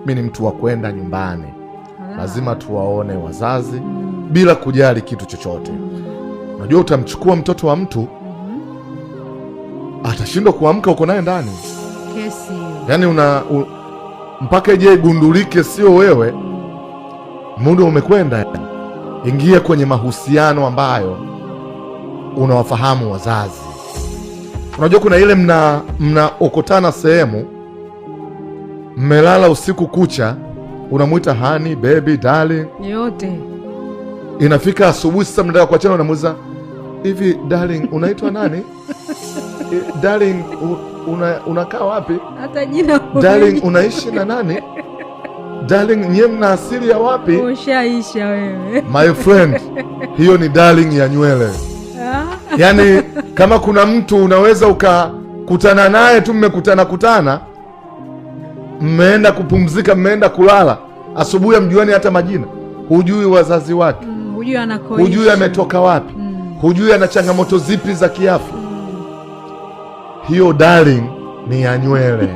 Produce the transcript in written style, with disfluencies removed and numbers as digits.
mimi ni mtu wa kwenda nyumbani, lazima tuwaone wazazi bila kujali kitu chochote. Unajua utamchukua mtoto wa mtu atashindwa kuamka uko naye ndani. Kesi. Yaani mpaka ije igundulike sio wewe, muda umekwenda. Ingia kwenye mahusiano ambayo unawafahamu wazazi. Unajua kuna ile mnaokotana sehemu, mmelala usiku kucha, unamuita honey, baby, darling yote. Inafika asubuhi sasa mnataka kuachana, unamuuliza hivi, darling unaitwa nani? Darling unakaa wapi? Hata jina darling unaishi na nani? Darling nyie mna asili ya wapi? Ushaisha wewe. My friend, hiyo ni darling ya nywele. Yaani kama kuna mtu unaweza ukakutana naye tu, mmekutana mmeenda kupumzika, mmeenda kulala, asubuhi amjuani hata majina, hujui wazazi wake, hujui anakoishi, hujui ametoka wapi, hujui ana changamoto zipi za kiafya. Hiyo darling ni ya nywele.